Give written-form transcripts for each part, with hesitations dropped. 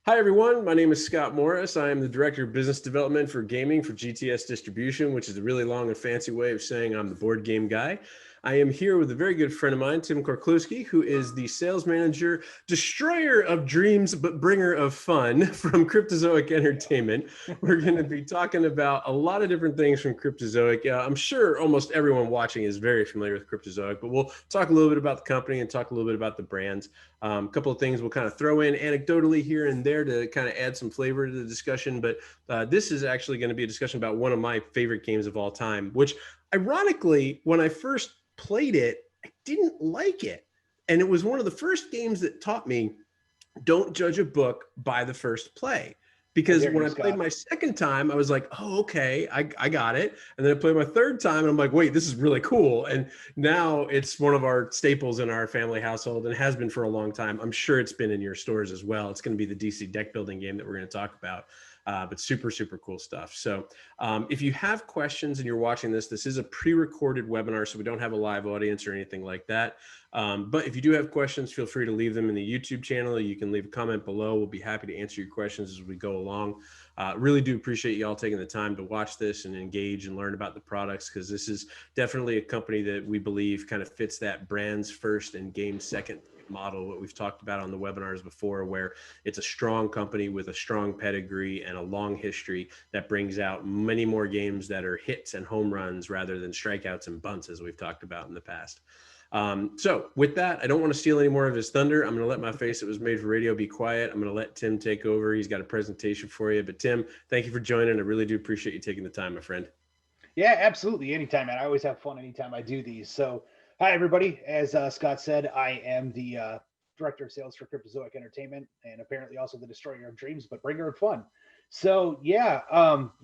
Hi, everyone. My name is Scott Morris. I am the Director of Business Development for Gaming for GTS Distribution, which is a really long and fancy way of saying I'm the board game guy. I am here with a very good friend of mine, Tim Korkluski, who is the sales manager, destroyer of dreams, but bringer of fun from Cryptozoic Entertainment. We're going to be talking about a lot of different things from Cryptozoic. I'm sure almost everyone watching is very familiar with Cryptozoic, but we'll talk a little bit about the company and talk a little bit about the brands. A couple of things we'll kind of throw in anecdotally here and there to kind of add some flavor to the discussion. But this is actually going to be a discussion about one of my favorite games of all time, which ironically, when I first played it, I didn't like it. And it was one of the first games that taught me, don't judge a book by the first play. Because when I played my second time, I was like, oh, okay, I got it. And then I played my third time and I'm like, wait, this is really cool. And now it's one of our staples in our family household and has been for a long time. I'm sure it's been in your stores as well. It's going to be the DC deck building game that we're going to talk about. But super, super cool stuff. So if you have questions and you're watching this, this is a pre-recorded webinar, so we don't have a live audience or anything like that. But if you do have questions, feel free to leave them in the YouTube channel. You can leave a comment below. We'll be happy to answer your questions as we go along. Really do appreciate you all taking the time to watch this and engage and learn about the products, because this is definitely a company that we believe kind of fits that brands first and games second model, what we've talked about on the webinars before, where it's a strong company with a strong pedigree and a long history that brings out many more games that are hits and home runs rather than strikeouts and bunts, as we've talked about in the past. So with that, I don't want to steal any more of his thunder. I'm going to let my face that was made for radio be quiet. I'm going to let Tim take over. He's got a presentation for you. But Tim, thank you for joining. I really do appreciate you taking the time, my friend. Yeah, absolutely. Anytime, man. I always have fun anytime I do these. So, hi, everybody. As Scott said, I am the director of sales for Cryptozoic Entertainment and apparently also the destroyer of dreams, but bringer of fun. So, yeah,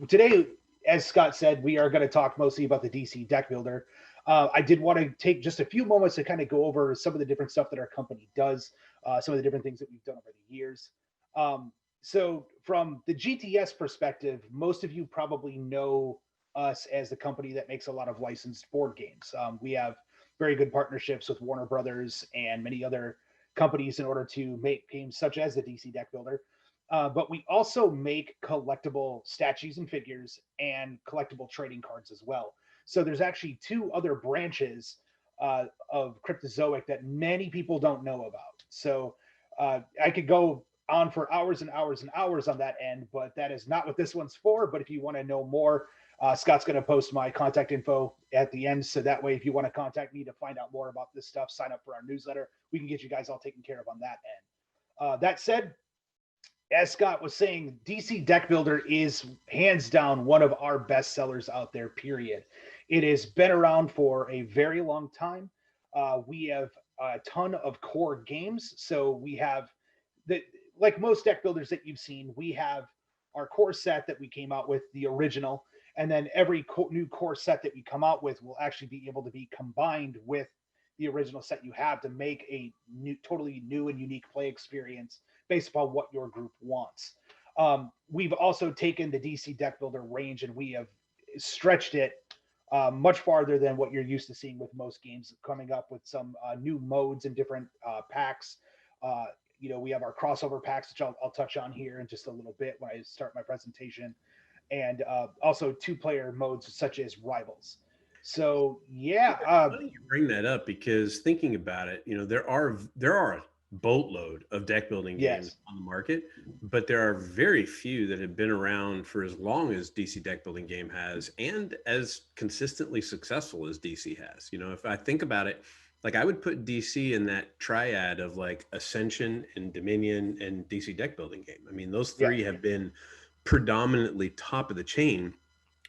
today, as Scott said, we are going to talk mostly about the DC deck builder. I did want to take just a few moments to kind of go over some of the different stuff that our company does, some of the different things that we've done over the years. So, from the GTS perspective, most of you probably know us as the company that makes a lot of licensed board games. We have very good partnerships with Warner Brothers and many other companies in order to make games such as the DC Deck Builder. But we also make collectible statues and figures and collectible trading cards as well. So there's actually two other branches of Cryptozoic that many people don't know about. So I could go on for hours and hours and hours on that end, but that is not what this one's for. But if you want to know more, Scott's going to post my contact info at the end. So that way, if you want to contact me to find out more about this stuff, sign up for our newsletter. We can get you guys all taken care of on that end. That said, as Scott was saying, DC Deck Builder is hands down one of our best sellers out there, period. It has been around for a very long time. We have a ton of core games. So we have, like most deck builders that you've seen, we have our core set that we came out with, the original, and then every new core set that we come out with will actually be able to be combined with the original set you have to make a totally new and unique play experience based upon what your group wants. We've also taken the DC Deck Builder range and we have stretched it much farther than what you're used to seeing with most games, coming up with some new modes and different packs. We have our crossover packs, which I'll touch on here in just a little bit when I start my presentation, and also two-player modes such as Rivals. So yeah, Funny you bring that up, because thinking about it, there are a boatload of deck building games yes, on the market, but there are very few that have been around for as long as DC deck building game has, and as consistently successful as DC has. If I think about it, like I would put DC in that triad of like Ascension and Dominion and DC deck building game. I mean, those yeah, three have been predominantly top of the chain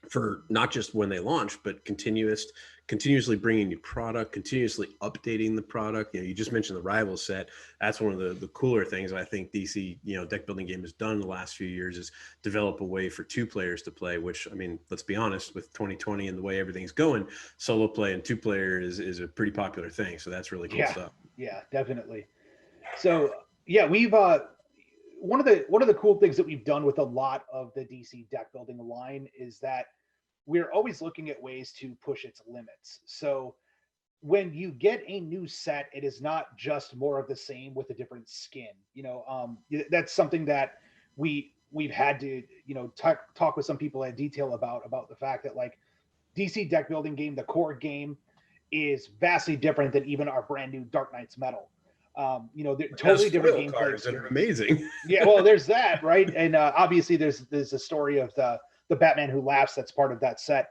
for not just when they launch, but continuously bringing new product, continuously updating the product. You just mentioned the Rival set. That's one of the cooler things I think DC, deck building game has done in the last few years, is develop a way for two players to play, which, I mean, let's be honest, with 2020 and the way everything's going, solo play and two player is a pretty popular thing. So that's really cool yeah, stuff. yeah, definitely. So yeah, we've one of the cool things that we've done with a lot of the DC deck building line is that we're always looking at ways to push its limits. So when you get a new set, it is not just more of the same with a different skin. That's something that we've had to, talk with some people in detail about the fact that like DC deck building game, the core game, is vastly different than even our brand new Dark Knights Metal. They're totally different gameplay cards that are experience. amazing. Yeah, well, there's that, right? And obviously there's a story of the Batman Who Laughs that's part of that set.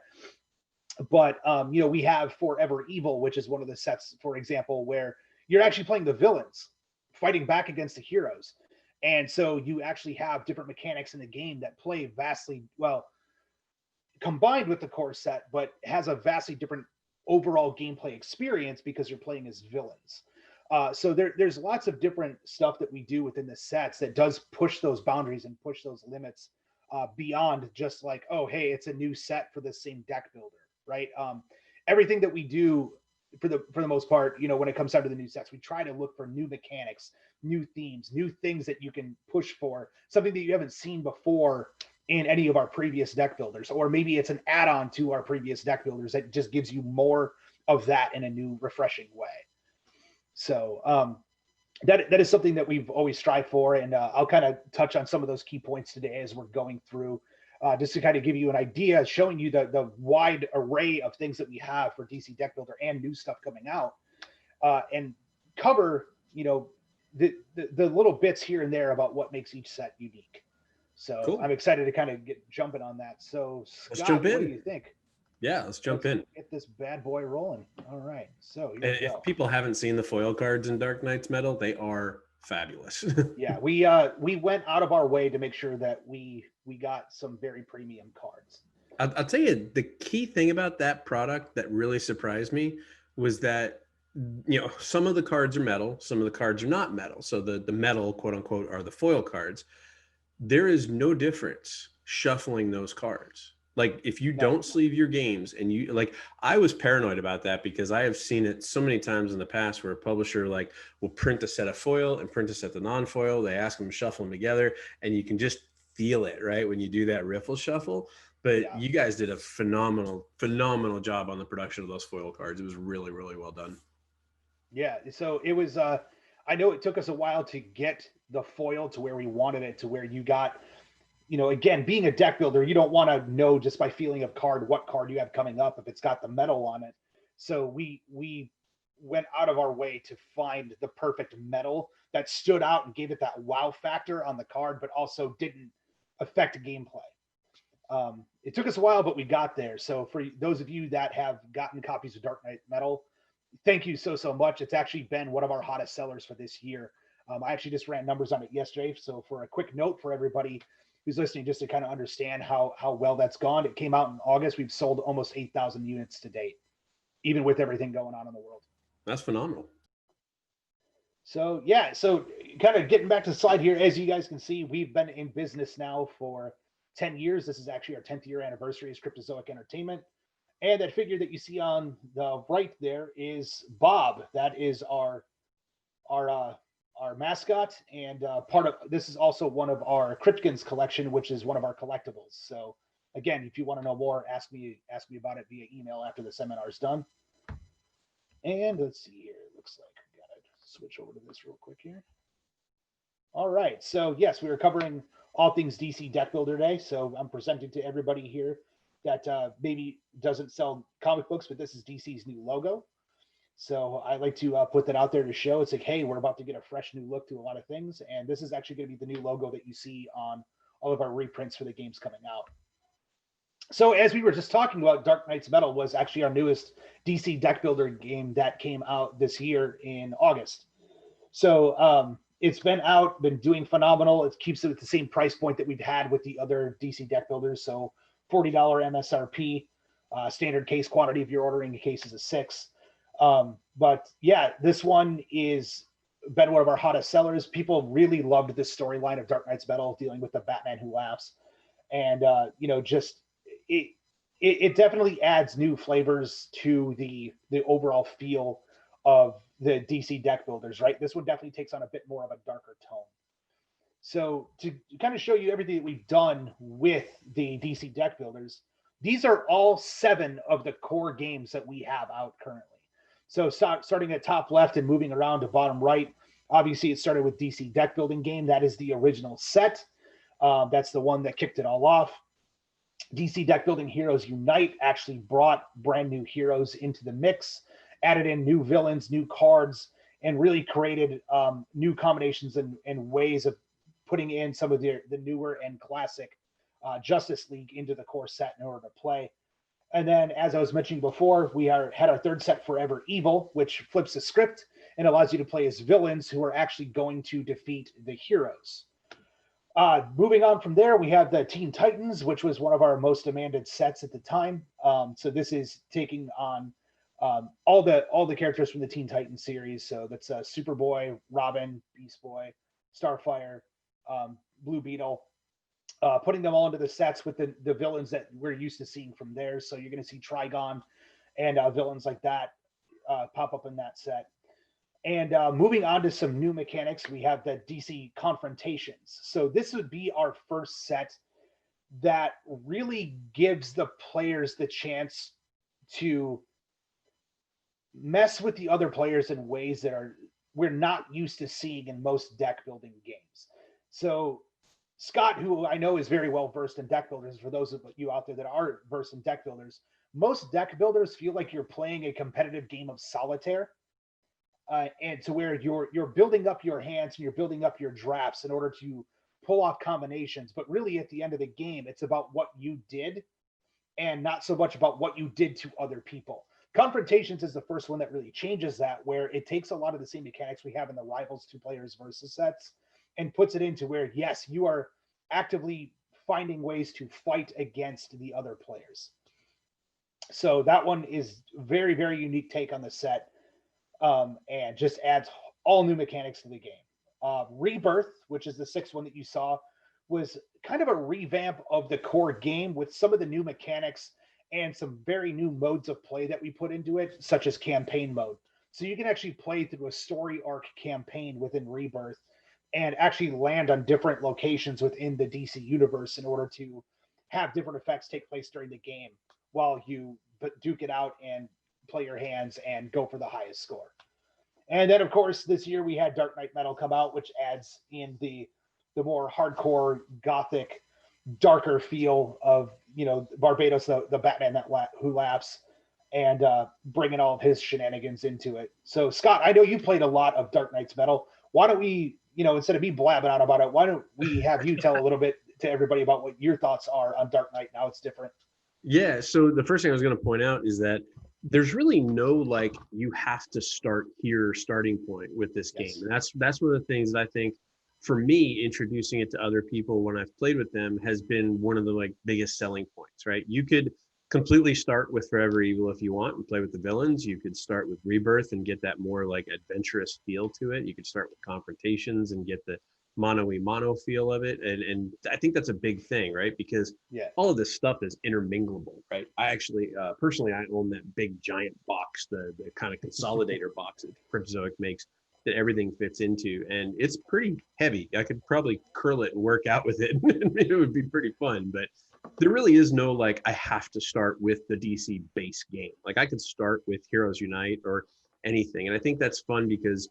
But we have Forever Evil, which is one of the sets, for example, where you're actually playing the villains fighting back against the heroes. And so you actually have different mechanics in the game that play vastly well combined with the core set, but has a vastly different overall gameplay experience because you're playing as villains. So there's lots of different stuff that we do within the sets that does push those boundaries and push those limits beyond just like, oh, hey, it's a new set for the same deck builder, right? Everything that we do for the most part, when it comes down to the new sets, we try to look for new mechanics, new themes, new things that you can push for, something that you haven't seen before in any of our previous deck builders, or maybe it's an add-on to our previous deck builders that just gives you more of that in a new, refreshing way. So that is something that we've always strived for, and I'll kind of touch on some of those key points today as we're going through, just to kind of give you an idea, showing you the wide array of things that we have for DC Deck Builder and new stuff coming out, and cover the little bits here and there about what makes each set unique. So cool. I'm excited to kind of get jumping on that. So Scott, what do you think? Yeah, let's jump in. Get this bad boy rolling. All right. So if people haven't seen the foil cards in Dark Knights Metal, they are fabulous. Yeah, we went out of our way to make sure that we got some very premium cards. I'll tell you, the key thing about that product that really surprised me was that some of the cards are metal, some of the cards are not metal. So the metal, quote unquote, are the foil cards. There is no difference shuffling those cards. Like if you don't sleeve your games and you like, I was paranoid about that because I have seen it so many times in the past where a publisher like will print a set of foil and print a set of non-foil. They ask them to shuffle them together and you can just feel it, right? When you do that riffle shuffle. But you guys did a phenomenal job on the production of those foil cards. It was really, really well done. Yeah. So it was, I know it took us a while to get the foil to where we wanted it, to where you got, again, being a deck builder, you don't want to know just by feeling of card what card you have coming up if it's got the metal on it. So we went out of our way to find the perfect metal that stood out and gave it that wow factor on the card, but also didn't affect gameplay. It took us a while, but we got there. So for those of you that have gotten copies of Dark Knight Metal, thank you so much. It's actually been one of our hottest sellers for this year. I actually just ran numbers on it yesterday. So for a quick note for everybody who's listening, just to kind of understand how well that's gone. It came out in August. We've sold almost 8,000 units to date, even with everything going on in the world. That's phenomenal. So yeah, so kind of getting back to the slide here, as you guys can see, we've been in business now for 10 years. This is actually our 10th year anniversary as Cryptozoic Entertainment. And that figure that you see on the right there is Bob. That is our mascot, and part of this is also one of our Cryptkins collection, which is one of our collectibles. So again, if you want to know more, ask me about it via email after the seminar is done. And let's see here. It looks like we got to switch over to this real quick here. All right. So yes, we are covering all things DC Deck Builder today. So I'm presenting to everybody here that maybe doesn't sell comic books, but this is DC's new logo. So I like to put that out there to show it's like, hey, we're about to get a fresh new look to a lot of things. And this is actually going to be the new logo that you see on all of our reprints for the games coming out. So as we were just talking about, Dark Knights Metal was actually our newest DC deck builder game that came out this year in August. So it's been out, been doing phenomenal. It keeps it at the same price point that we've had with the other DC deck builders. So $40 MSRP, standard case quantity if you're ordering a case is a 6. But yeah, this one is been one of our hottest sellers. People really loved this storyline of Dark Knights Metal dealing with the Batman Who Laughs. And, just it definitely adds new flavors to the overall feel of the DC deck builders, right? This one definitely takes on a bit more of a darker tone. So to kind of show you everything that we've done with the DC deck builders, these are all 7 of the core games that we have out currently. So starting at top left and moving around to bottom right, obviously it started with DC deck building game. That is the original set. That's the one that kicked it all off. DC Deck Building Heroes Unite actually brought brand new heroes into the mix, added in new villains, new cards, and really created new combinations and ways of putting in some of the newer and classic Justice League into the core set in order to play. And then, as I was mentioning before, we had our third set, Forever Evil, which flips the script and allows you to play as villains who are actually going to defeat the heroes. Moving on from there, we have the Teen Titans, which was one of our most demanded sets at the time. So this is taking on all the characters from the Teen Titans series. So that's Superboy, Robin, Beast Boy, Starfire, Blue Beetle, putting them all into the sets with the villains that we're used to seeing from there. So you're going to see Trigon and villains like that pop up in that set. And moving on to some new mechanics, we have the DC Confrontations. So this would be our first set that really gives the players the chance to mess with the other players in ways that we're not used to seeing in most deck building games. So Scott, who I know is very well versed in deck builders, for those of you out there that are versed in deck builders, most deck builders feel like you're playing a competitive game of solitaire. And to where you're building up your hands and you're building up your drafts in order to pull off combinations. But really, at the end of the game, it's about what you did and not so much about what you did to other people. Confrontations is the first one that really changes that, where it takes a lot of the same mechanics we have in the Rivals 2 players versus sets and puts it into where, yes, you are actively finding ways to fight against the other players. So that one is very, very unique take on the set. And just adds all new mechanics to the game. Rebirth, which is the sixth one that you saw, was kind of a revamp of the core game with some of the new mechanics and some very new modes of play that we put into it, such as campaign mode. So you can actually play through a story arc campaign within Rebirth and actually land on different locations within the DC universe in order to have different effects take place during the game while you duke it out and play your hands and go for the highest score. And then, of course, this year we had Dark Knight Metal come out, which adds in the more hardcore, gothic, darker feel of, Barbados, the Batman who laughs, and bringing all of his shenanigans into it. So, Scott, I know you played a lot of Dark Knight's Metal. Why don't we, instead of me blabbing out about it, why don't we have you tell a little bit to everybody about what your thoughts are on Dark Knight and how it's different? Yeah, so the first thing I was going to point out is that there's really no you have to start here starting point with this game. And that's one of the things that I think, for me, introducing it to other people when I've played with them has been one of the biggest selling points, right? You could completely start with Forever Evil if you want and play with the villains. You could start with Rebirth and get that more adventurous feel to it. You could start with Confrontations and get the mono feel of it. And I think that's a big thing, right? Because all of this stuff is interminglable, right? I actually, personally, I own that big giant box, the kind of consolidator box that Cryptozoic makes that everything fits into. And it's pretty heavy. I could probably curl it and work out with it. And it would be pretty fun. But there really is no I have to start with the DC base game. I could start with Heroes Unite or anything. And I think that's fun because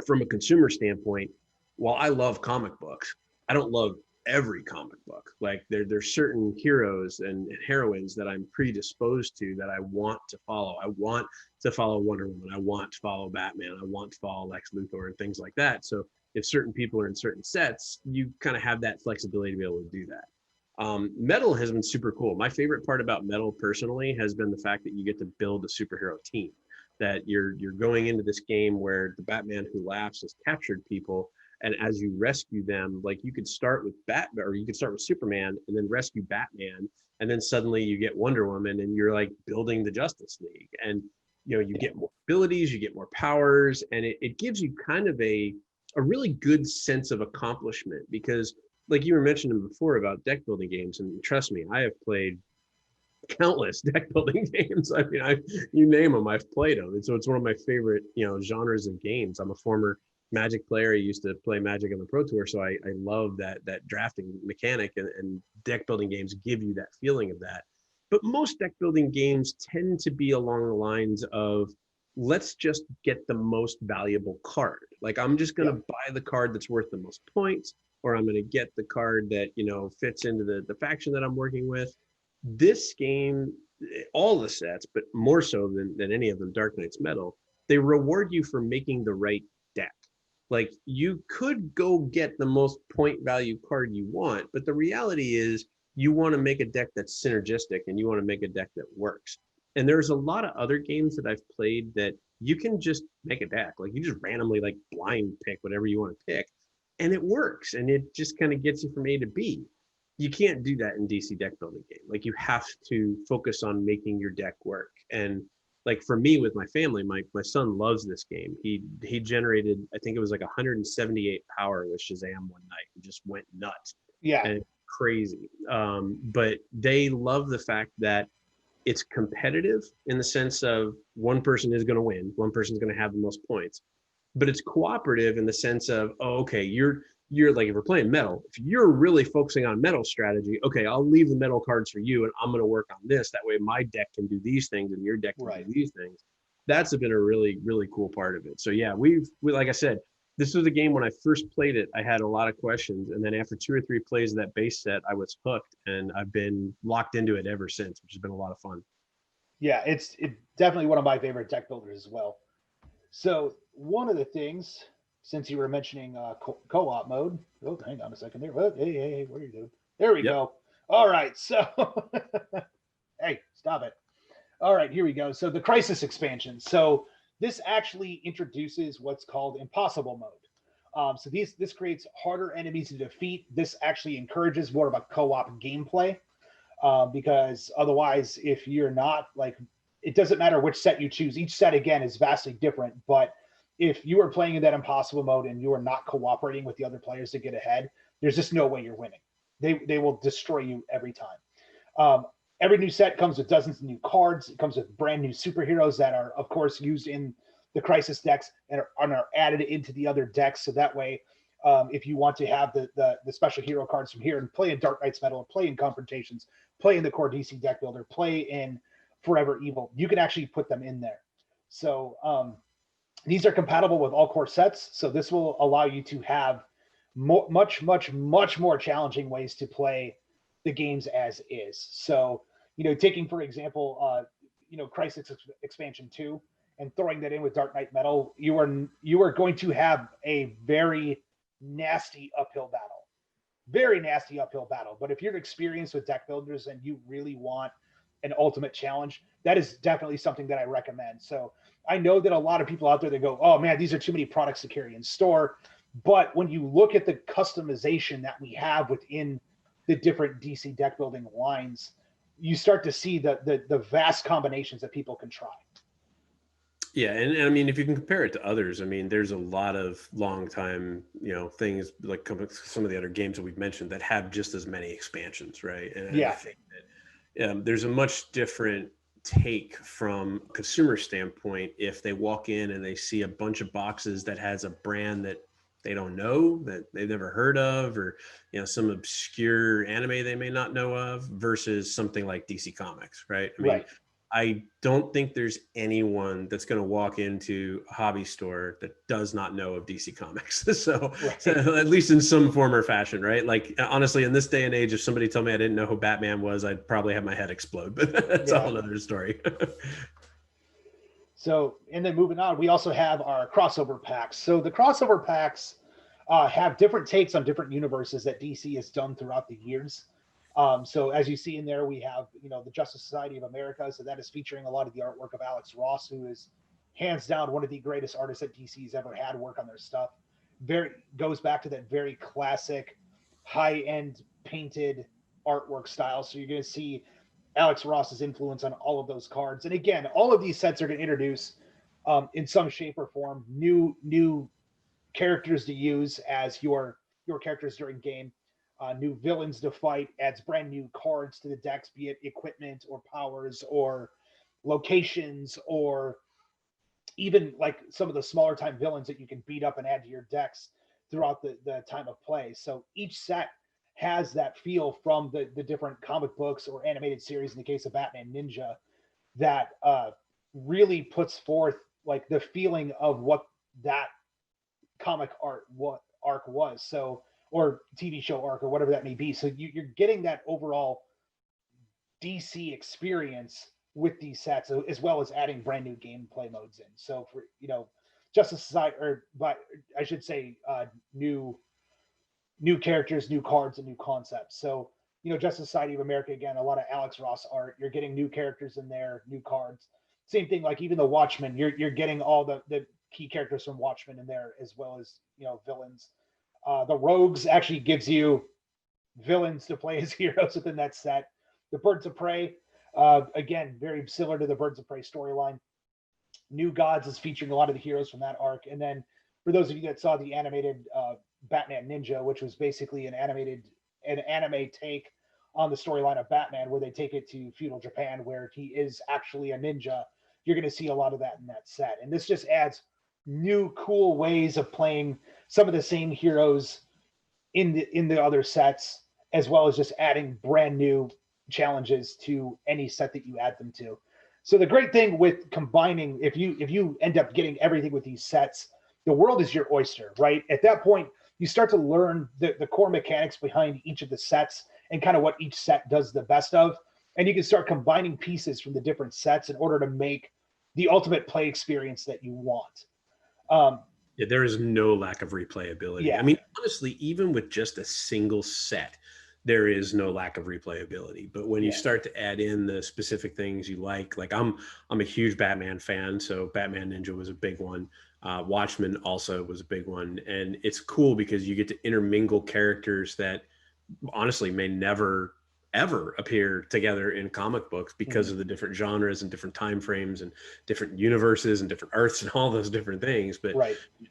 from a consumer standpoint, while I love comic books, I don't love every comic book. There's certain heroes and heroines that I'm predisposed to that I want to follow. I want to follow Wonder Woman. I want to follow Batman. I want to follow Lex Luthor and things like that. So if certain people are in certain sets, you kind of have that flexibility to be able to do that. Metal has been super cool. My favorite part about Metal personally has been the fact that you get to build a superhero team. That you're going into this game where the Batman who laughs has captured people. And as you rescue them, you could start with Batman, or you could start with Superman and then rescue Batman. And then suddenly you get Wonder Woman and you're building the Justice League. And, you get more abilities, you get more powers, and it gives you kind of a really good sense of accomplishment because you were mentioning before about deck building games. And trust me, I have played countless deck building games. I mean, you name them, I've played them. And so it's one of my favorite, genres of games. I'm a former Magic player. I used to play Magic on the Pro Tour, so I love that drafting mechanic, and deck building games give you that feeling of that. But most deck building games tend to be along the lines of, let's just get the most valuable card. I'm just going to buy the card that's worth the most points. or I'm going to get the card that, fits into the faction that I'm working with. This game, all the sets, but more so than any of them, Dark Knight's Metal, they reward you for making the right deck. Like, you could go get the most point value card you want, but the reality is you want to make a deck that's synergistic and you want to make a deck that works. And there's a lot of other games that I've played that you can just make a deck. Like, you just randomly like blind pick whatever you want to pick and it works and it just kind of gets you from A to B. You can't do that in DC deck building game. Like, you have to focus on making your deck work. And like for me with my family, my son loves this game. He generated, I think it was like 178 power with Shazam one night and just went nuts. Yeah. And crazy. But they love the fact that it's competitive in the sense of one person is going to win, one person's going to have the most points, but it's cooperative in the sense of, oh, okay, you're like, if we're playing metal, if you're really focusing on metal strategy, okay, I'll leave the metal cards for you and I'm going to work on this. That way my deck can do these things and your deck can do these things. That's been a really, really cool part of it. So yeah, we like I said, this was a game when I first played it, I had a lot of questions. And then after 2 or 3 plays of that base set, I was hooked and I've been locked into it ever since, which has been a lot of fun. Yeah, it's definitely one of my favorite deck builders as well. So one of the things, since you were mentioning co-op mode, oh, hang on a second there. Well, hey, what are you doing? There we go. All right, so hey, stop it. All right, here we go. So the Crisis expansion. So this actually introduces what's called impossible mode. So this creates harder enemies to defeat. This actually encourages more of a co-op gameplay because otherwise, if you're not like, it doesn't matter which set you choose. Each set again is vastly different, but if you are playing in that impossible mode and you are not cooperating with the other players to get ahead, there's just no way you're winning. They will destroy you every time. Every new set comes with dozens of new cards. It comes with brand new superheroes that are, of course, used in the Crisis decks and are added into the other decks. So that way, if you want to have the special hero cards from here and play in Dark Knight's Metal, play in Confrontations, play in the core DC deck builder, play in Forever Evil, you can actually put them in there. So these are compatible with all core sets. So this will allow you to have much more challenging ways to play the games as is. So, taking, for example, Crisis Expansion 2 and throwing that in with Dark Knight Metal, you are going to have a very nasty uphill battle. Very nasty uphill battle. But if you're experienced with deck builders and you really want an ultimate challenge, that is definitely something that I recommend. So I know that a lot of people out there that go, oh man, these are too many products to carry in store. But when you look at the customization that we have within the different DC deck building lines, you start to see the vast combinations that people can try. Yeah, and I mean, if you can compare it to others, I mean, there's a lot of long time, things like some of the other games that we've mentioned that have just as many expansions, right? And I think that there's a much different take from a consumer standpoint if they walk in and they see a bunch of boxes that has a brand that they don't know, that they've never heard of, or some obscure anime they may not know of, versus something like DC Comics, right? I mean, I don't think there's anyone that's going to walk into a hobby store that does not know of DC Comics. So at least in some form or fashion, right? Like, honestly, in this day and age, if somebody told me I didn't know who Batman was, I'd probably have my head explode, but that's a whole other story. So, and then moving on, we also have our crossover packs. So the crossover packs have different takes on different universes that DC has done throughout the years. So as you see in there, we have, the Justice Society of America. So that is featuring a lot of the artwork of Alex Ross, who is hands down one of the greatest artists that DC's ever had work on their stuff. Goes back to that very classic high-end painted artwork style. So you're going to see Alex Ross's influence on all of those cards. And again, all of these sets are going to introduce in some shape or form new characters to use as your characters during game. New villains to fight, adds brand new cards to the decks, be it equipment or powers or locations, or even like some of the smaller time villains that you can beat up and add to your decks throughout the time of play. So each set has that feel from the different comic books or animated series, in the case of Batman Ninja, that really puts forth like the feeling of what that comic arc was. So or TV show arc or whatever that may be. So you're getting that overall DC experience with these sets, as well as adding brand new gameplay modes in. So for Justice Society, or but I should say, new characters, new cards, and new concepts. So Justice Society of America, again, a lot of Alex Ross art. You're getting new characters in there, new cards. Same thing, like even the Watchmen. You're getting all the key characters from Watchmen in there, as well as villains. The Rogues actually gives you villains to play as heroes within that set. The Birds of Prey, again, very similar to the Birds of Prey storyline. New Gods is featuring a lot of the heroes from that arc. And then for those of you that saw the animated Batman Ninja, which was basically an anime take on the storyline of Batman, where they take it to feudal Japan, where he is actually a ninja. You're going to see a lot of that in that set. And this just adds new cool ways of playing some of the same heroes in the other sets, as well as just adding brand new challenges to any set that you add them to. So the great thing with combining, if you end up getting everything with these sets, the world is your oyster, right? At that point, you start to learn the core mechanics behind each of the sets and kind of what each set does the best of. And you can start combining pieces from the different sets in order to make the ultimate play experience that you want. Yeah, there is no lack of replayability. Yeah. I mean, honestly, even with just a single set, there is no lack of replayability. But when you start to add in the specific things you like I'm a huge Batman fan, so Batman Ninja was a big one. Watchmen also was a big one, and it's cool because you get to intermingle characters that honestly may never ever appear together in comic books because of the different genres and different time frames and different universes and different earths and all those different things. But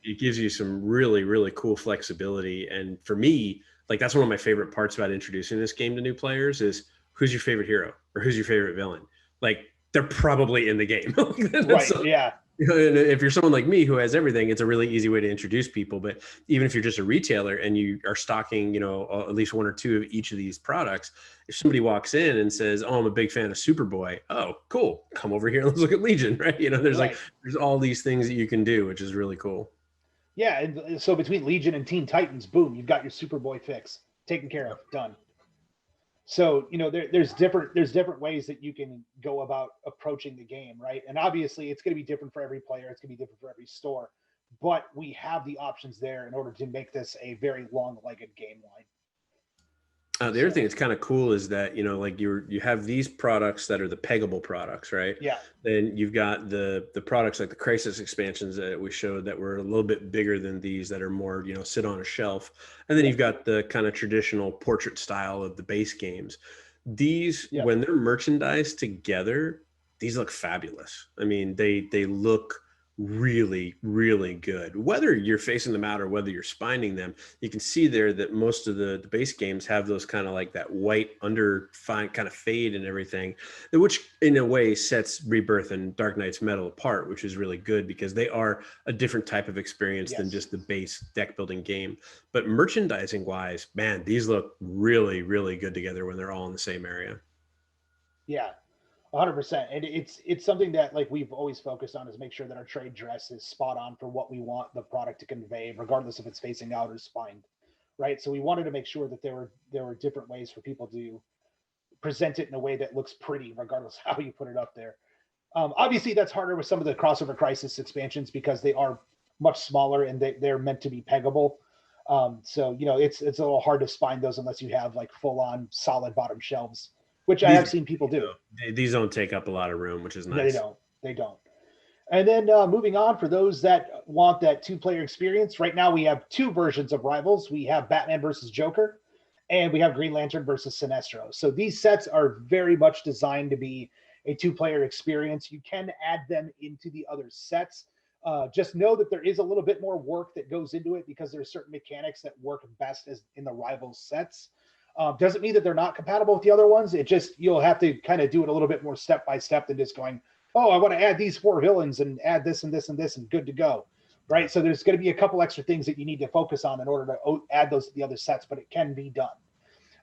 it gives you some really, really cool flexibility. And for me, like, that's one of my favorite parts about introducing this game to new players is, who's your favorite hero or who's your favorite villain? Like, they're probably in the game. Right. So, yeah. and if you're someone like me who has everything, it's a really easy way to introduce people. But even if you're just a retailer and you are stocking, at least one or two of each of these products, if somebody walks in and says, "Oh, I'm a big fan of Superboy," oh, cool, come over here and let's look at Legion, right? There's all these things that you can do, which is really cool. Yeah, and so between Legion and Teen Titans, boom, you've got your Superboy fix taken care of, done. So there's different ways that you can go about approaching the game, right? And obviously, it's going to be different for every player. It's going to be different for every store, but we have the options there in order to make this a very long-legged game line. The other thing that's kind of cool is that, like you have these products that are the peggable products, right? Yeah. Then you've got the products like the Crisis expansions that we showed that were a little bit bigger than these, that are more, sit on a shelf. And then you've got the kind of traditional portrait style of the base games. These, when they're merchandised together, these look fabulous. I mean, they look really, really good. Whether you're facing them out or whether you're spinding them, you can see there that most of the base games have those kind of like that white under fine kind of fade and everything, which in a way sets Rebirth and Dark Knight's Metal apart, which is really good because they are a different type of experience than just the base deck building game. But merchandising wise, man, these look really, really good together when they're all in the same area. Yeah. 100%. And it's something that, like, we've always focused on, is make sure that our trade dress is spot on for what we want the product to convey, regardless if it's facing out or spined, right? So we wanted to make sure that there were different ways for people to present it in a way that looks pretty, regardless how you put it up there. Obviously, that's harder with some of the crossover Crisis expansions because they are much smaller and they're meant to be peggable. So it's a little hard to spine those unless you have like full on solid bottom shelves, which I have seen people do. These don't take up a lot of room, which is nice. They don't. And then moving on, for those that want that two-player experience, right now we have two versions of Rivals. We have Batman versus Joker, and we have Green Lantern versus Sinestro. So these sets are very much designed to be a two-player experience. You can add them into the other sets. Just know that there is a little bit more work that goes into it because there are certain mechanics that work best as in the Rivals sets. Doesn't mean that they're not compatible with the other ones. It just, you'll have to kind of do it a little bit more step by step than just going, oh, I want to add these 4 villains and add this and this and this and good to go, right? So there's going to be a couple extra things that you need to focus on in order to add those to the other sets, but it can be done.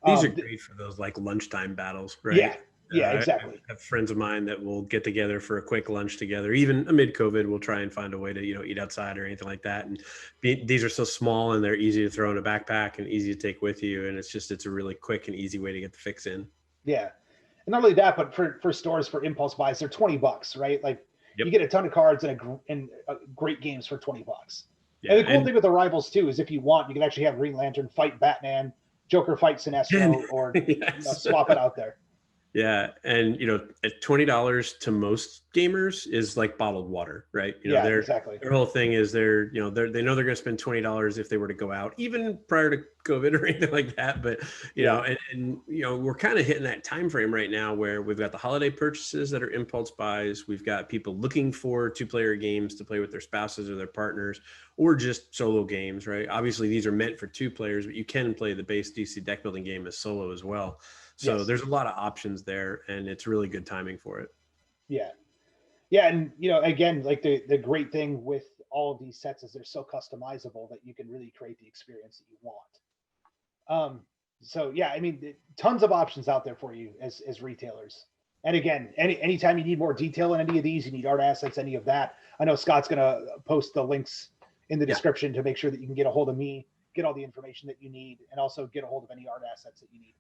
These are great for those like lunchtime battles, right? Yeah, I exactly. have friends of mine that will get together for a quick lunch together. Even amid COVID, we'll try and find a way to, eat outside or anything like that. And these are so small and they're easy to throw in a backpack and easy to take with you. And it's a really quick and easy way to get the fix in. Yeah. And not only that, but for stores for impulse buys, they're $20, right? Like you Yep. get a ton of cards and great games for $20. And Yeah. the cool thing with the rivals too is if you want, you can actually have Green Lantern fight Batman, Joker fight Sinestro, or Yes. swap it out there. Yeah, and at $20 to most gamers is like bottled water, right? Yeah, exactly. Their whole thing is they know they're going to spend $20 if they were to go out, even prior to COVID or anything like that. But Yeah. we're kind of hitting that time frame right now where we've got the holiday purchases that are impulse buys. We've got people looking for two-player games to play with their spouses or their partners, or just solo games, right? Obviously, these are meant for two players, but you can play the base DC deck building game as solo as well. So Yes. there's a lot of options there, and it's really good timing for it. Yeah. Yeah, and again, like the great thing with all of these sets is they're so customizable that you can really create the experience that you want. So yeah, I mean, tons of options out there for you as retailers. And again, anytime you need more detail in any of these, you need art assets, any of that. I know Scott's gonna post the links in the Yeah. description to make sure that you can get a hold of me, get all the information that you need, and also get a hold of any art assets that you need.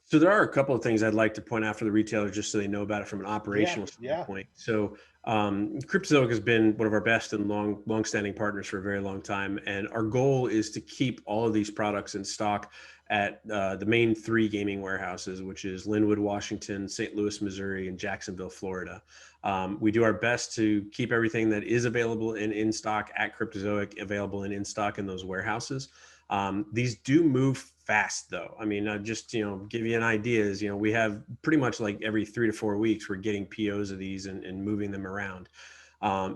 So there are a couple of things I'd like to point out for the retailers, just so they know about it from an Yeah, operational yeah, standpoint. So Cryptozoic has been one of our best and long-standing partners for a very long time, and our goal is to keep all of these products in stock at the main three gaming warehouses, which is Linwood, Washington, St. Louis, Missouri, and Jacksonville, Florida. We do our best to keep everything that is available in stock at Cryptozoic available and in stock in those warehouses. These do move fast though. I mean, just, give you an idea is, we have pretty much like every 3 to 4 weeks, we're getting POs of these and moving them around.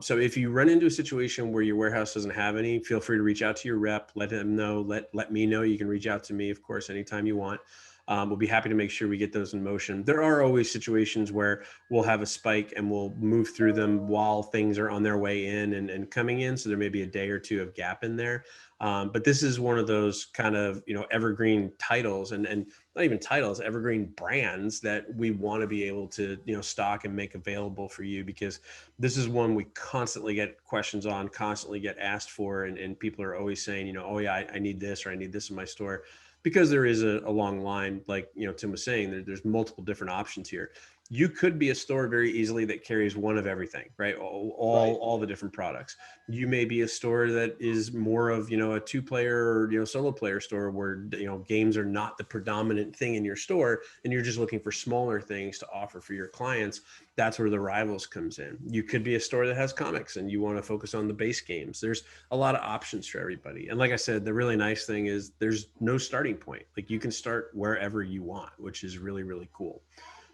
So if you run into a situation where your warehouse doesn't have any, feel free to reach out to your rep, let them know, let me know. You can reach out to me, of course, anytime you want. We'll be happy to make sure we get those in motion. There are always situations where we'll have a spike and we'll move through them while things are on their way in and coming in. So there may be a day or two of gap in there. But this is one of those kind of, evergreen titles and not even titles, evergreen brands that we want to be able to, stock and make available for you, because this is one we constantly get questions on, constantly get asked for. And people are always saying, oh yeah, I need this, or I need this in my store, because there is a long line, like, Tim was saying, there's multiple different options here. You could be a store very easily that carries one of everything, right? All the different products. You may be a store that is more of, a two-player or, solo player store where, games are not the predominant thing in your store, and you're just looking for smaller things to offer for your clients. That's where the Rivals comes in. You could be a store that has comics and you want to focus on the base games. There's a lot of options for everybody. And like I said, the really nice thing is there's no starting point. Like, you can start wherever you want, which is really, really cool.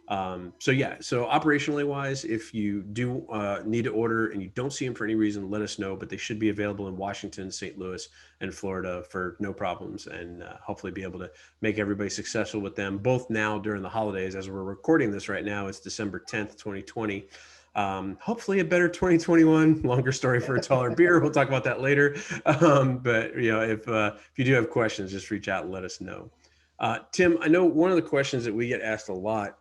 So operationally wise, if you do need to order and you don't see them for any reason, let us know, but they should be available in Washington, St. Louis, and Florida for no problems, and hopefully be able to make everybody successful with them, both now during the holidays. As we're recording this right now, it's December 10th, 2020. Hopefully a better 2021. Longer story for a taller beer. We'll talk about that later. But if you do have questions, just reach out and let us know. Tim, I know one of the questions that we get asked a lot,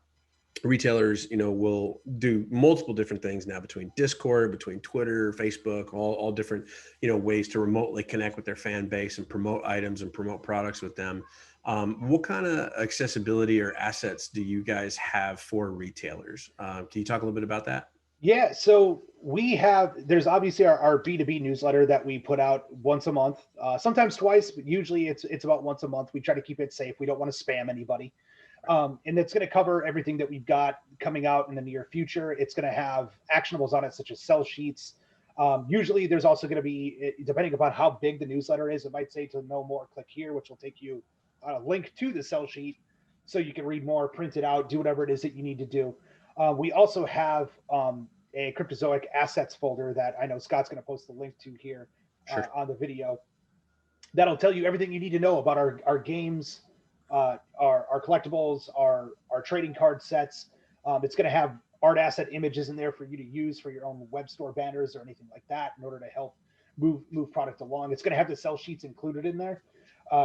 retailers, will do multiple different things now, between Discord, between Twitter, Facebook, all different, ways to remotely connect with their fan base and promote items and promote products with them. What kind of accessibility or assets do you guys have for retailers? Can you talk a little bit about that? Yeah, so there's obviously our B2B newsletter that we put out once a month, sometimes twice, but usually it's about once a month. We try to keep it safe. We don't want to spam anybody. And it's going to cover everything that we've got coming out in the near future. It's going to have actionables on it, such as sell sheets. Usually there's also going to be, depending upon how big the newsletter is, it might say to know more, click here, which will take you a link to the sell sheet so you can read more, print it out, do whatever it is that you need to do. We also have a Cryptozoic assets folder that I know Scott's going to post the link to here Sure. on the video. That'll tell you everything you need to know about our games, our collectibles, our trading card sets. It's going to have art asset images in there for you to use for your own web store banners or anything like that in order to help move product along. It's going to have the sell sheets included in there.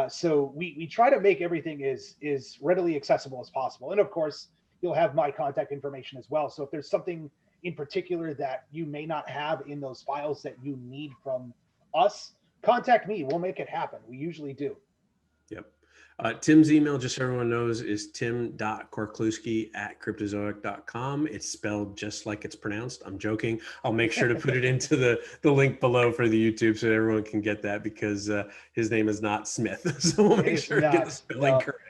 So we try to make everything as readily accessible as possible. And of course, you'll have my contact information as well. So if there's something in particular that you may not have in those files that you need from us, contact me. We'll make it happen. We usually do. Yep. Tim's email, just so everyone knows, is tim.korkluski@cryptozoic.com. It's spelled just like it's pronounced. I'm joking. I'll make sure to put it into the link below for the YouTube so everyone can get that, because his name is not Smith. So we'll make sure to get the spelling correct.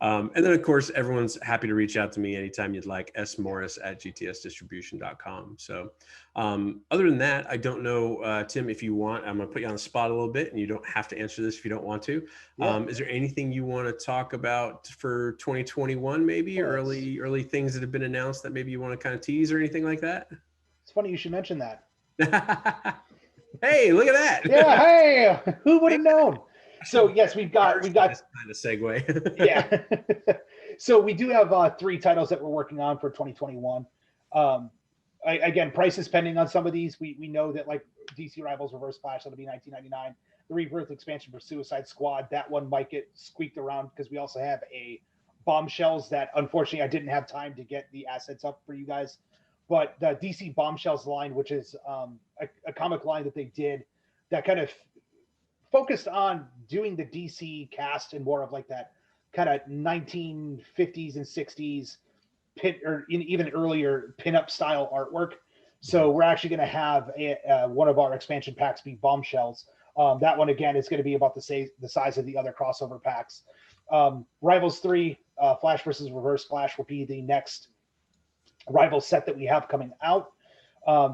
And then, of course, everyone's happy to reach out to me anytime you'd like, smorris@gtsdistribution.com. So other than that, I don't know, Tim, if you want, I'm going to put you on the spot a little bit, and you don't have to answer this if you don't want to. Is there anything you want to talk about for 2021, maybe early things that have been announced that maybe you want to kind of tease or anything like that? It's funny you should mention that. Hey, look at that. Yeah. Hey, who would have known? So yes, we've got this kind of segue. Yeah. So we do have 3 titles that we're working on for 2021. Again, price is pending on some of these. We know that, like DC Rivals Reverse Flash, that'll be $19.99. The Rebirth expansion for Suicide Squad, that one might get squeaked around because we also have a Bombshells that unfortunately I didn't have time to get the assets up for you guys. But the DC Bombshells line, which is a comic line that they did that kind of focused on doing the DC cast and more of like that kind of 1950s and 60s pin, or even earlier pinup style artwork. So we're actually going to have one of our expansion packs be Bombshells. That one again is going to be about the size of the other crossover packs. Rivals 3, Flash versus Reverse Flash, will be the next Rivals set that we have coming out.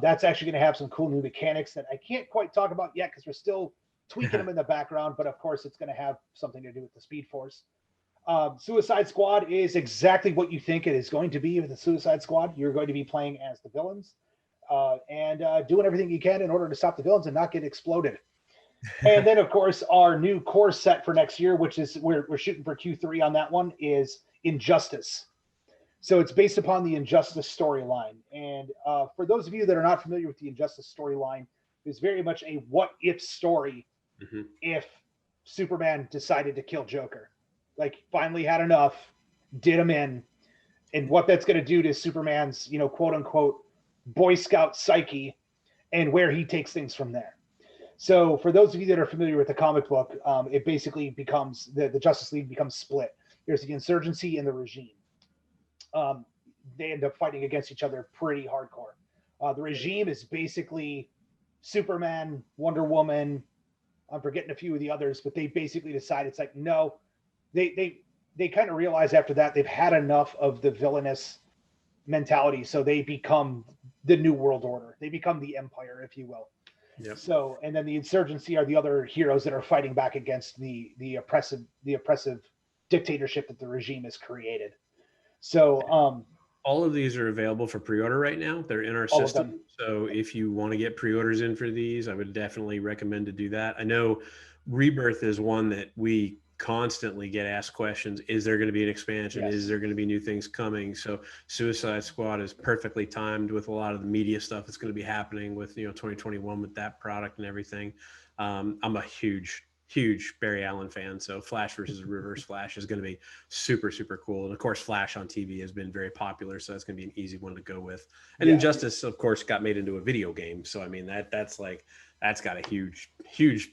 That's actually going to have some cool new mechanics that I can't quite talk about yet because we're still tweaking them in the background, but of course it's going to have something to do with the Speed Force. Suicide Squad is exactly what you think it is going to be with the Suicide Squad. You're going to be playing as the villains and doing everything you can in order to stop the villains and not get exploded. And then, of course, our new core set for next year, which is we're shooting for Q3 on that one, is Injustice. So it's based upon the Injustice storyline. And for those of you that are not familiar with the Injustice storyline, it's very much a what-if story. If Superman decided to kill Joker, like finally had enough, did him in, and what that's going to do to Superman's, quote unquote, Boy Scout psyche, and where he takes things from there. So for those of you that are familiar with the comic book, it basically becomes the Justice League becomes split. There's the insurgency and the regime. They end up fighting against each other pretty hardcore. The regime is basically Superman, Wonder Woman. I'm forgetting a few of the others, but they basically decide it's like, no, they kind of realize after that they've had enough of the villainous mentality. So they become the New World Order. They become the Empire, if you will. Yep. So, and then the insurgency are the other heroes that are fighting back against the oppressive dictatorship that the regime has created. So, all of these are available for pre-order right now. They're in our system. So if you want to get pre-orders in for these, I would definitely recommend to do that. I know Rebirth is one that we constantly get asked questions. Is there going to be an expansion? Yes. Is there going to be new things coming? So Suicide Squad is perfectly timed with a lot of the media stuff that's going to be happening with, 2021 with that product and everything. I'm a huge Barry Allen fan. So Flash versus Reverse Flash is going to be super, super cool. And of course, Flash on TV has been very popular. So that's going to be an easy one to go with. And Injustice, of course, got made into a video game. So, I mean, that's got a huge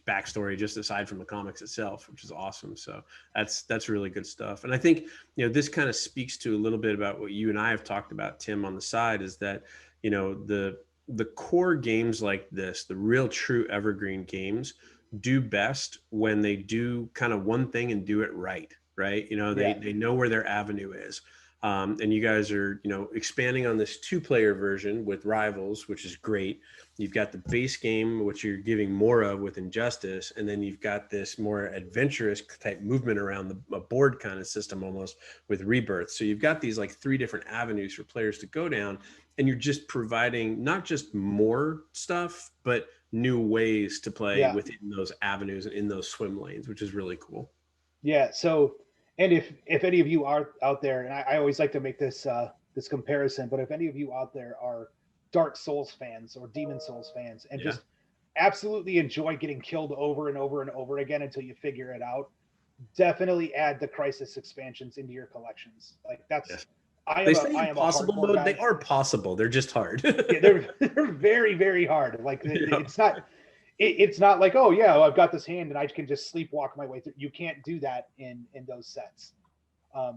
backstory just aside from the comics itself, which is awesome. So that's really good stuff. And I think, this kind of speaks to a little bit about what you and I have talked about, Tim, on the side, is that, the core games like this, the real true evergreen games, do best when they do kind of one thing and do it right. They know where their avenue is. And you guys are, expanding on this 2-player version with Rivals, which is great. You've got the base game, which you're giving more of with Injustice. And then you've got this more adventurous type movement around a board kind of system almost with Rebirth. So you've got these like 3 different avenues for players to go down, and you're just providing not just more stuff, but new ways to play within those avenues and in those swim lanes, which is really cool. Yeah. So, and if any of you are out there, and I always like to make this this comparison, but if any of you out there are Dark Souls fans or Demon Souls fans and just absolutely enjoy getting killed over and over and over again until you figure it out, definitely add the Crisis expansions into your collections. Like that's They say I am a impossible hardcore mode. guy. They are possible. They're just hard. Yeah, they're very, very hard. Like Yeah. it's not like, oh yeah, well, I've got this hand and I can just sleepwalk my way through. You can't do that in those sets.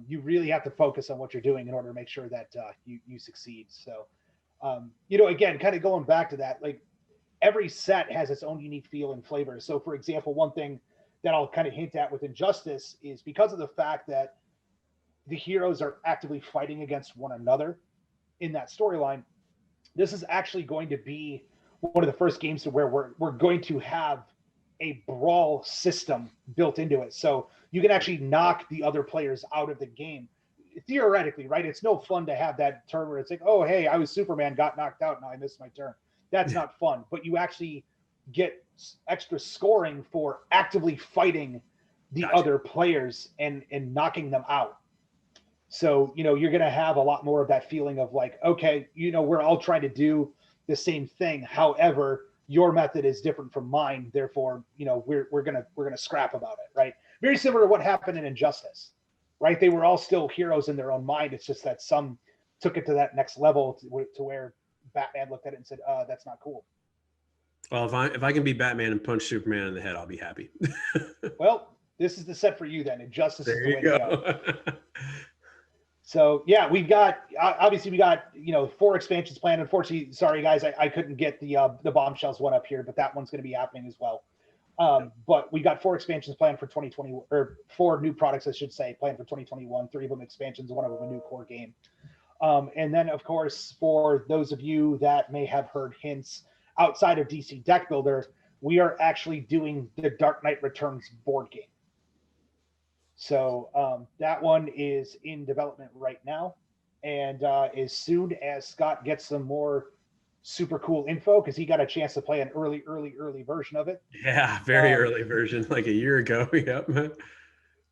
You really have to focus on what you're doing in order to make sure that you succeed. So, again, kind of going back to that, like every set has its own unique feel and flavor. So, for example, one thing that I'll kind of hint at with Injustice is because of the fact that the heroes are actively fighting against one another in that storyline. This is actually going to be one of the first games to where we're going to have a brawl system built into it. So you can actually knock the other players out of the game. Theoretically, right? It's no fun to have that turn where it's like, oh, hey, I was Superman, got knocked out, now I missed my turn. That's not fun. But you actually get extra scoring for actively fighting the other players and knocking them out. So, you're going to have a lot more of that feeling of like, okay, we're all trying to do the same thing. However, your method is different from mine. Therefore, we're going to scrap about it. Right. Very similar to what happened in Injustice, right? They were all still heroes in their own mind. It's just that some took it to that next level to where Batman looked at it and said, that's not cool. Well, if I can be Batman and punch Superman in the head, I'll be happy. Well, this is the set for you then. Injustice is the way to go. So yeah, we got 4 expansions planned. Unfortunately, sorry guys, I couldn't get the Bombshells one up here, but that one's going to be happening as well. But we got 4 expansions planned for 2020, or 4 new products, I should say, planned for 2021. 3 of them expansions, 1 of them a new core game. And then of course, for those of you that may have heard hints outside of DC Deck Builder, we are actually doing the Dark Knight Returns board game. So that one is in development right now. And as soon as Scott gets some more super cool info, because he got a chance to play an early version of it. Yeah, very early version, like a year ago. Yep.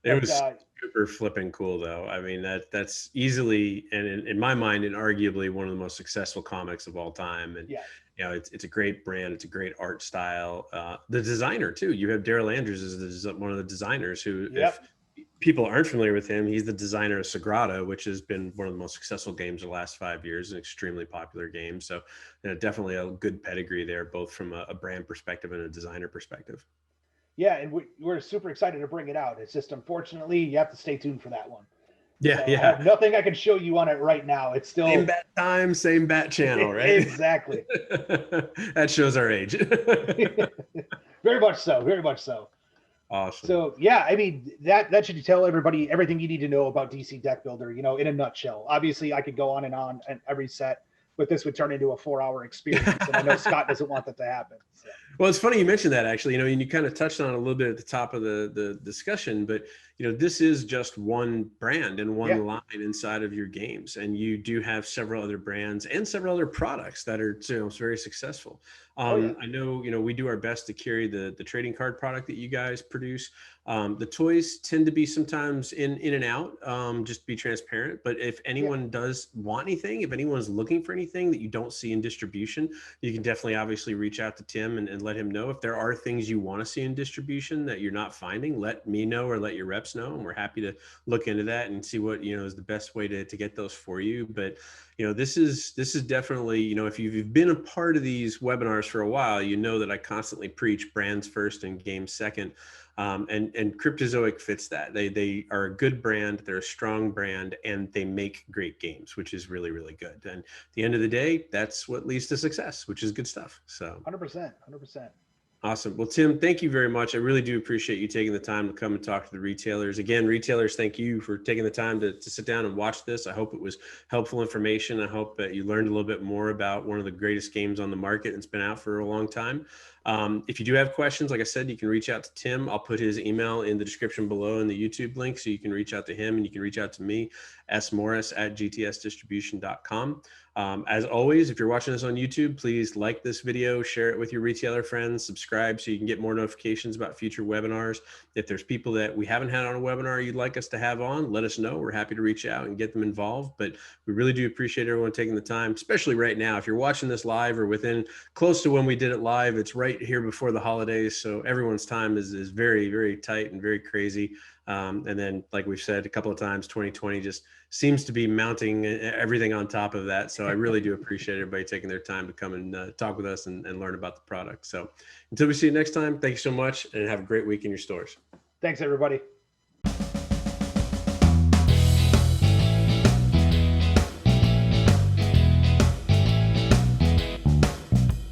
It was super flipping cool, though. I mean, that's easily, and in my mind, and arguably one of the most successful comics of all time. And it's a great brand. It's a great art style. The designer too. You have Daryl Andrews as one of the designers who, if people aren't familiar with him, he's the designer of Sagrada, which has been one of the most successful games of the last 5 years, an extremely popular game. So definitely a good pedigree there, both from a brand perspective and a designer perspective. Yeah, and we're super excited to bring it out. It's just, unfortunately, you have to stay tuned for that one. Yeah, so I have nothing I can show you on it right now. It's still same bat time, same bat channel, right? Exactly. That shows our age. Very much so. Very much so. Awesome. So yeah, I mean that should tell everybody everything you need to know about DC Deck Builder. In a nutshell. Obviously, I could go on and every set, but this would turn into a 4-hour experience, and I know Scott doesn't want that to happen. So. Well, it's funny you mentioned that, actually. And you kind of touched on it a little bit at the top of the discussion, but this is just one brand and one line inside of your games, and you do have several other brands and several other products that are very successful. I know we do our best to carry the trading card product that you guys produce. The toys tend to be sometimes in and out, just to be transparent. But if anyone does want anything, if anyone's looking for anything that you don't see in distribution, you can definitely obviously reach out to Tim and let him know. If there are things you want to see in distribution that you're not finding, let me know or let your reps know, and we're happy to look into that and see what is the best way to get those for you. But this is definitely, if you've been a part of these webinars for a while, that I constantly preach brands first and games second. And Cryptozoic fits that. They are a good brand, they're a strong brand, and they make great games, which is really, really good. And at the end of the day, that's what leads to success, which is good stuff. So 100%. Awesome. Well, Tim, thank you very much. I really do appreciate you taking the time to come and talk to the retailers. Again, retailers, thank you for taking the time to sit down and watch this. I hope it was helpful information. I hope that you learned a little bit more about one of the greatest games on the market. It's been out for a long time. If you do have questions, like I said, you can reach out to Tim. I'll put his email in the description below in the YouTube link, so you can reach out to him, and you can reach out to me, smorris@gtsdistribution.com. As always, if you're watching this on YouTube, please like this video, share it with your retailer friends, subscribe so you can get more notifications about future webinars. If there's people that we haven't had on a webinar you'd like us to have on, let us know. We're happy to reach out and get them involved. But we really do appreciate everyone taking the time, especially right now. If you're watching this live or within close to when we did it live, it's right here before the holidays. So everyone's time is very, very tight and very crazy. And then, like we've said a couple of times, 2020 just seems to be mounting everything on top of that. So I really do appreciate everybody taking their time to come and talk with us and learn about the product. So until we see you next time, thank you so much and have a great week in your stores. Thanks, everybody.